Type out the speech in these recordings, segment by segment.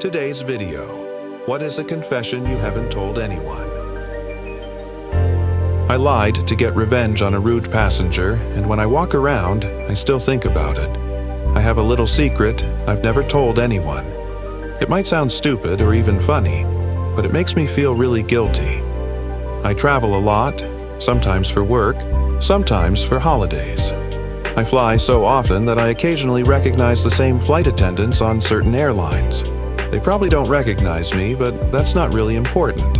Today's video. What is a confession you haven't told anyone? I lied to get revenge on a rude passenger, and when I walk around, I still think about it. I have a little secret I've never told anyone. It might sound stupid or even funny, but it makes me feel really guilty. I travel a lot, sometimes for work, sometimes for holidays. I fly so often that I occasionally recognize the same flight attendants on certain airlines. They probably don't recognize me, but that's not really important.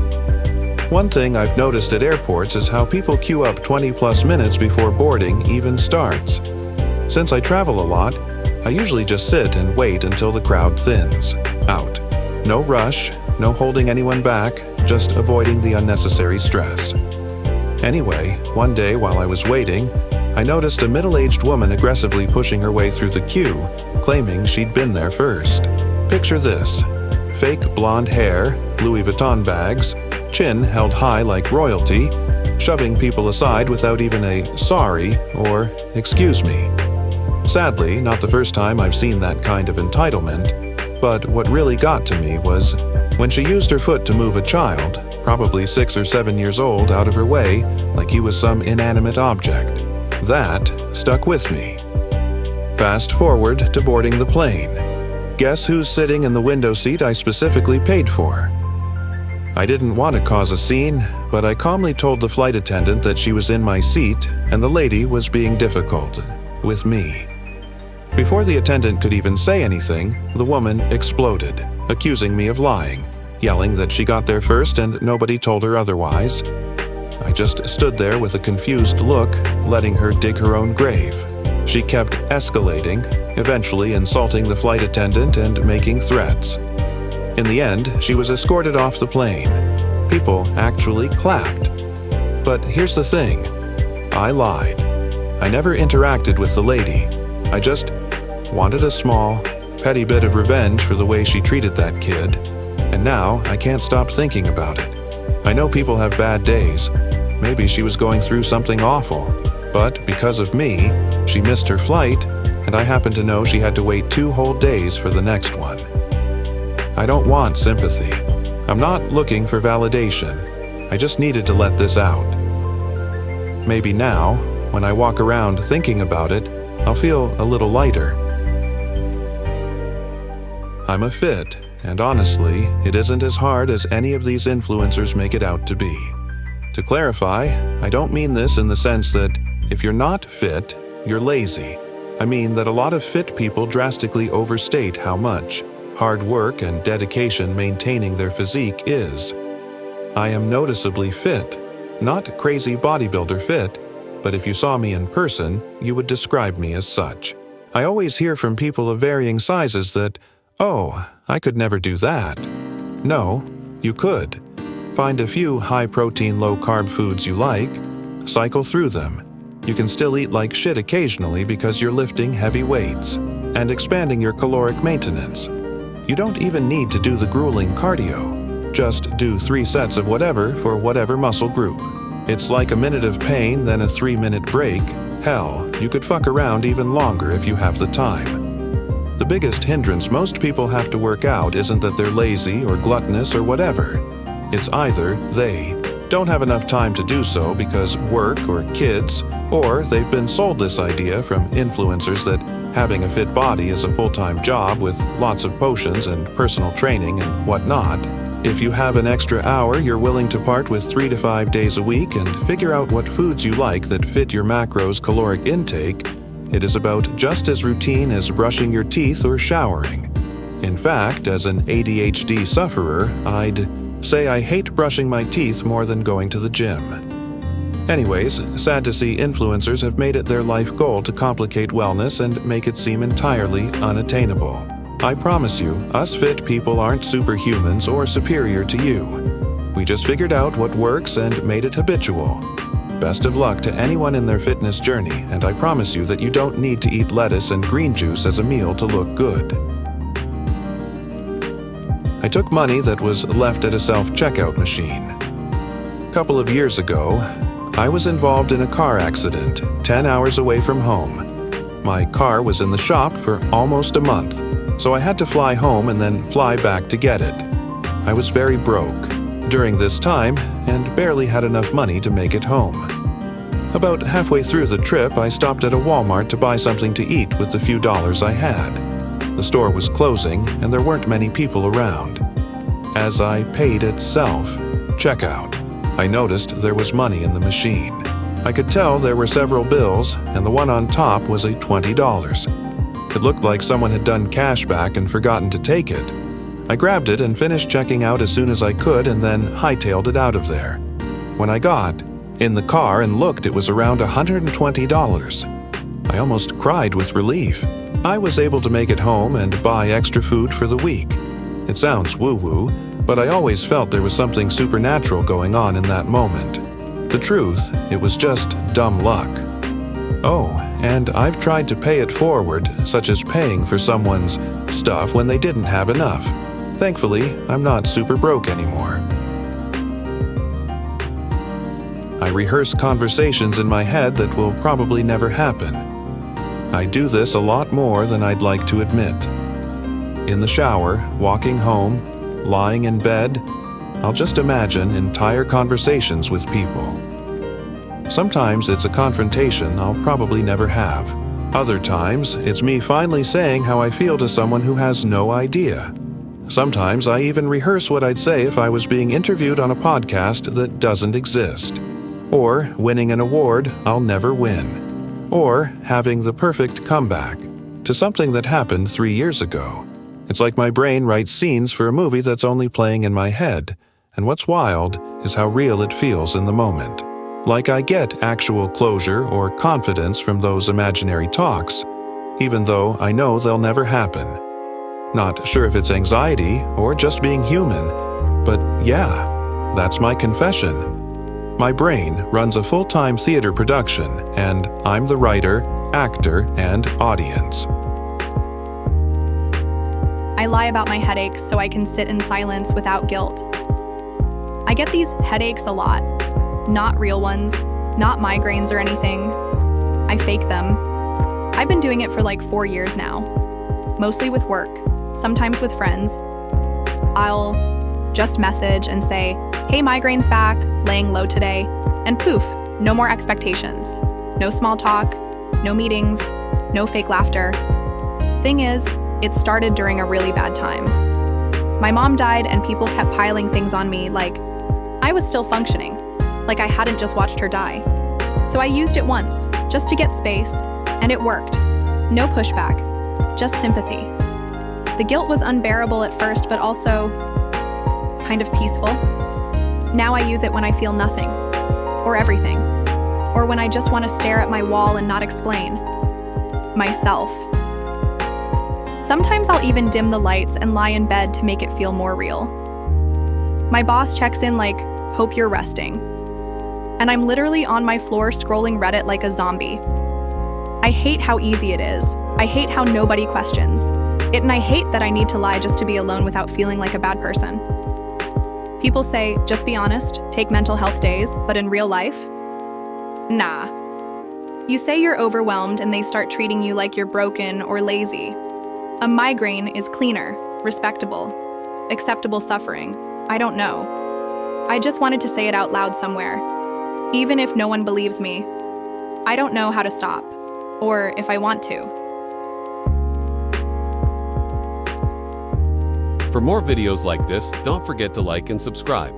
One thing I've noticed at airports is how people queue up 20+ minutes before boarding even starts. Since I travel a lot, I usually just sit and wait until the crowd thins out. No rush, no holding anyone back, just avoiding the unnecessary stress. Anyway, one day while I was waiting, I noticed a middle-aged woman aggressively pushing her way through the queue, claiming she'd been there first. Picture this: fake blonde hair, Louis Vuitton bags, chin held high like royalty, shoving people aside without even a sorry or excuse me. Sadly, not the first time I've seen that kind of entitlement, but what really got to me was when she used her foot to move a child, probably 6 or 7 years old, out of her way like he was some inanimate object. That stuck with me. Fast forward to boarding the plane. Guess who's sitting in the window seat I specifically paid for? I didn't want to cause a scene, but I calmly told the flight attendant that she was in my seat and the lady was being difficult with me. Before the attendant could even say anything, the woman exploded, accusing me of lying, yelling that she got there first and nobody told her otherwise. I just stood there with a confused look, letting her dig her own grave. She kept escalating, eventually insulting the flight attendant and making threats. In the end, she was escorted off the plane. People actually clapped. But here's the thing. I lied. I never interacted with the lady. I just wanted a small, petty bit of revenge for the way she treated that kid. And now I can't stop thinking about it. I know people have bad days. Maybe she was going through something awful. But because of me, she missed her flight, and I happen to know she had to wait 2 whole days for the next one. I don't want sympathy. I'm not looking for validation. I just needed to let this out. Maybe now, when I walk around thinking about it, I'll feel a little lighter. I'm a fit, and honestly, it isn't as hard as any of these influencers make it out to be. To clarify, I don't mean this in the sense that if you're not fit, you're lazy. I mean that a lot of fit people drastically overstate how much hard work and dedication maintaining their physique is. I am noticeably fit, not crazy bodybuilder fit, but if you saw me in person, you would describe me as such. I always hear from people of varying sizes that, "Oh, I could never do that." No, you could. Find a few high-protein, low-carb foods you like, cycle through them. You can still eat like shit occasionally because you're lifting heavy weights and expanding your caloric maintenance. You don't even need to do the grueling cardio. Just do 3 sets of whatever for whatever muscle group. It's like a minute of pain, then a 3-minute break. Hell, you could fuck around even longer if you have the time. The biggest hindrance most people have to work out isn't that they're lazy or gluttonous or whatever. It's either they don't have enough time to do so because work or kids, or they've been sold this idea from influencers that having a fit body is a full-time job with lots of potions and personal training and whatnot. If you have an extra hour you're willing to part with 3 to 5 days a week and figure out what foods you like that fit your macro's caloric intake, it is about just as routine as brushing your teeth or showering. In fact, as an ADHD sufferer, I'd say I hate brushing my teeth more than going to the gym. Anyways, sad to see influencers have made it their life goal to complicate wellness and make it seem entirely unattainable. I promise you, us fit people aren't superhumans or superior to you. We just figured out what works and made it habitual. Best of luck to anyone in their fitness journey, and I promise you that you don't need to eat lettuce and green juice as a meal to look good. I took money that was left at a self-checkout machine. A couple of years ago, I was involved in a car accident 10 hours away from home. My car was in the shop for almost a month, so I had to fly home and then fly back to get it. I was very broke during this time and barely had enough money to make it home. About halfway through the trip, I stopped at a Walmart to buy something to eat with the few dollars I had. The store was closing and there weren't many people around. As I paid at self-checkout, I noticed there was money in the machine. I could tell there were several bills, and the one on top was a $20. It looked like someone had done cashback and forgotten to take it. I grabbed it and finished checking out as soon as I could and then hightailed it out of there. When I got in the car and looked, it was around $120. I almost cried with relief. I was able to make it home and buy extra food for the week. It sounds woo-woo, but I always felt there was something supernatural going on in that moment. The truth, it was just dumb luck. Oh, and I've tried to pay it forward, such as paying for someone's stuff when they didn't have enough. Thankfully, I'm not super broke anymore. I rehearse conversations in my head that will probably never happen. I do this a lot more than I'd like to admit. In the shower, walking home, lying in bed, I'll just imagine entire conversations with people. Sometimes it's a confrontation I'll probably never have. Other times, it's me finally saying how I feel to someone who has no idea. Sometimes I even rehearse what I'd say if I was being interviewed on a podcast that doesn't exist. Or winning an award I'll never win. Or having the perfect comeback to something that happened 3 years ago. It's like my brain writes scenes for a movie that's only playing in my head, and what's wild is how real it feels in the moment. Like I get actual closure or confidence from those imaginary talks, even though I know they'll never happen. Not sure if it's anxiety or just being human, but yeah, that's my confession. My brain runs a full-time theater production, and I'm the writer, actor, and audience. I lie about my headaches so I can sit in silence without guilt. I get these headaches a lot. Not real ones, not migraines or anything. I fake them. I've been doing it for like 4 years now. Mostly with work, sometimes with friends. I'll just message and say, "Hey, migraine's back, laying low today," and poof, no more expectations. No small talk, no meetings, no fake laughter. Thing is, it started during a really bad time. My mom died and people kept piling things on me like I was still functioning, like I hadn't just watched her die. So I used it once, just to get space, and it worked. No pushback, just sympathy. The guilt was unbearable at first, but also kind of peaceful. Now I use it when I feel nothing, or everything, or when I just want to stare at my wall and not explain. Myself. Sometimes I'll even dim the lights and lie in bed to make it feel more real. My boss checks in like, "Hope you're resting." And I'm literally on my floor scrolling Reddit like a zombie. I hate how easy it is. I hate how nobody questions it, and I hate that I need to lie just to be alone without feeling like a bad person. People say, just be honest, take mental health days, but in real life? Nah. You say you're overwhelmed and they start treating you like you're broken or lazy. A migraine is cleaner, respectable, acceptable suffering. I don't know. I just wanted to say it out loud somewhere. Even if no one believes me, I don't know how to stop, or if I want to. For more videos like this, don't forget to like and subscribe.